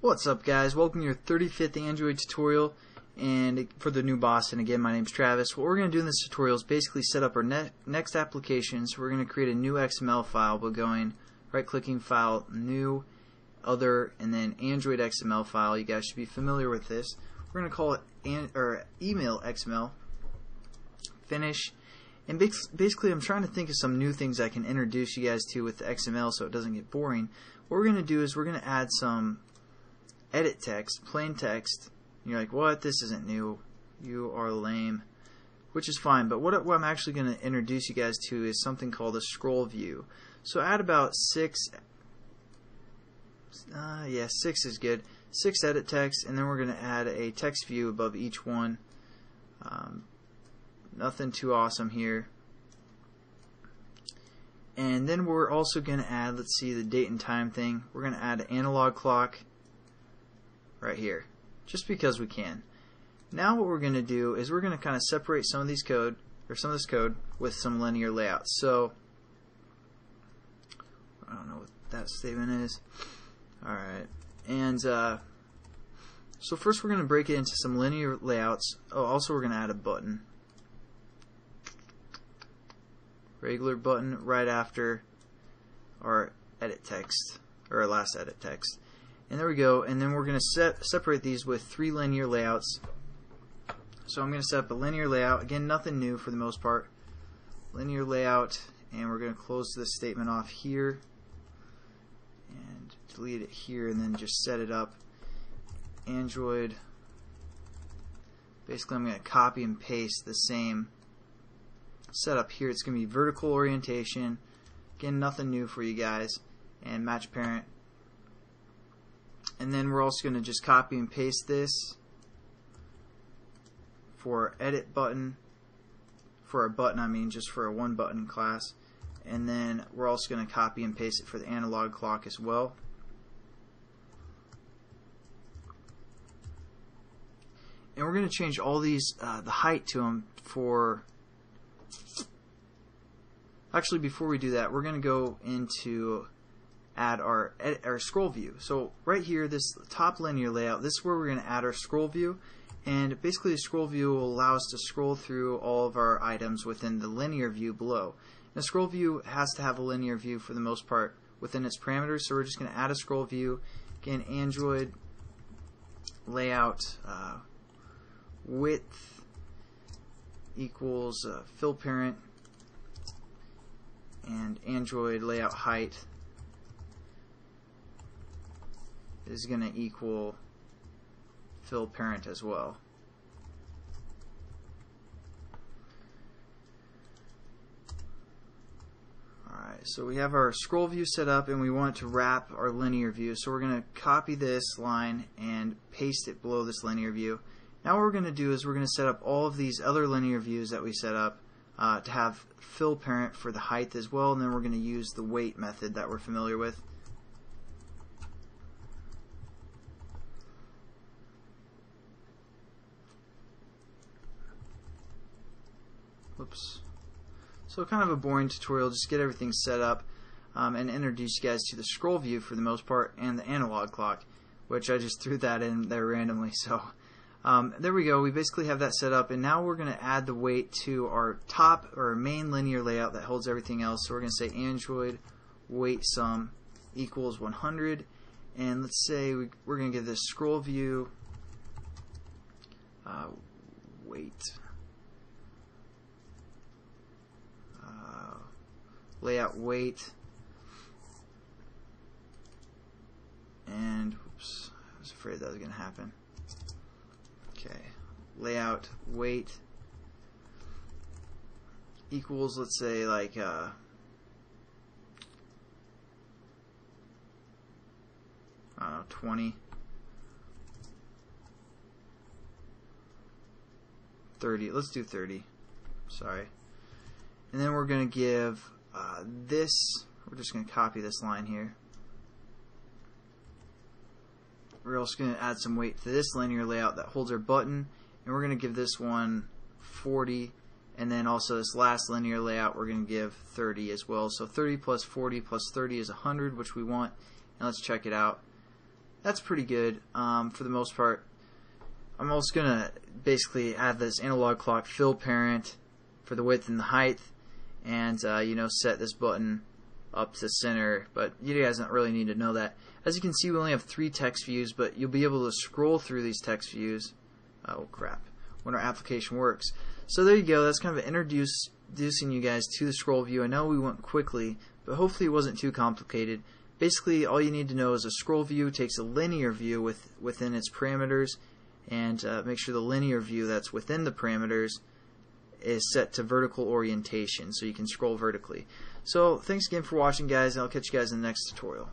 What's up, guys? Welcome to your 35th Android tutorial and for the new boss. And again, my name's Travis. What we're going to do in this tutorial is basically set up our next application. So we're going to create a new XML file by going right-clicking File, New, Other, and then Android XML file. You guys should be familiar with this. We're going to call it Email XML. Finish. And basically, I'm trying to think of some new things I can introduce you guys to with the XML so it doesn't get boring. What we're going to do is we're going to add some edit text, plain text. And you're like, what? This isn't new. You are lame. Which is fine, but what I'm actually going to introduce you guys to is something called a ScrollView. So add about 6 is good. 6 edit text, and then we're going to add a text view above each one. Nothing too awesome here. And then we're also going to add, let's see, the date and time thing. We're going to add an analog clock right here, just because we can. Now what we're going to do is we're going to kind of separate some of this code with some linear layouts. So I don't know what that statement is. Alright, and so first we're going to break it into some linear layouts. Oh, also we're going to add a button. Regular button right after our edit text, or our last edit text. And there we go. And then we're going to separate these with 3 linear layouts. So I'm going to set up a linear layout. Again, nothing new for the most part. Linear layout, and we're going to close this statement off here and delete it here, and then just set it up. Android. Basically, I'm going to copy and paste the same setup here. It's going to be vertical orientation. Again, nothing new for you guys. And match parent. And then we're also going to just copy and paste this for edit button. For a button, I mean just for a one button class. And then we're also going to copy and paste it for the analog clock as well. And we're going to change all these, the height to them for... Actually, before we do that, we're going to go into add our scroll view. So right here, this top linear layout, this is where we're going to add our scroll view. And basically, the scroll view will allow us to scroll through all of our items within the linear view below. Now, scroll view has to have a linear view for the most part within its parameters. So we're just going to add a scroll view. Again, Android layout width equals fill parent, and Android layout height is going to equal fill parent as well. Alright, so we have our scroll view set up and we want to wrap our linear view. So we're going to copy this line and paste it below this linear view. Now what we're going to do is we're going to set up all of these other linear views that we set up to have fill parent for the height as well, and then we're going to use the weight method that we're familiar with. Whoops. So kind of a boring tutorial, just get everything set up and introduce you guys to the scroll view for the most part and the analog clock, which I just threw that in there randomly. So there we go. We basically have that set up, and now we're going to add the weight to our top or main linear layout that holds everything else. So we're going to say Android weight sum equals 100, and let's say we're going to give this scroll view weight layout weight, and oops, I was afraid that was going to happen. Okay, layout weight equals, let's say, like I don't know, 20, 30. Let's do 30. Sorry. And then we're going to give this. We're just going to copy this line here. We're also going to add some weight to this linear layout that holds our button, and we're going to give this one 40, and then also this last linear layout we're going to give 30 as well. So 30 plus 40 plus 30 is 100, which we want. And let's check it out. that's pretty good for the most part. I'm also going to basically have this analog clock fill parent for the width and the height, and set this button up to center, but you guys don't really need to know that. As you can see, we only have 3 text views, but you'll be able to scroll through these text views when our application works. So there you go. That's kind of introducing you guys to the ScrollView. I know we went quickly, but hopefully it wasn't too complicated. Basically, all you need to know is a ScrollView takes a linear view within its parameters, and make sure the linear view that's within the parameters is set to vertical orientation so you can scroll vertically. So thanks again for watching, guys, and I'll catch you guys in the next tutorial.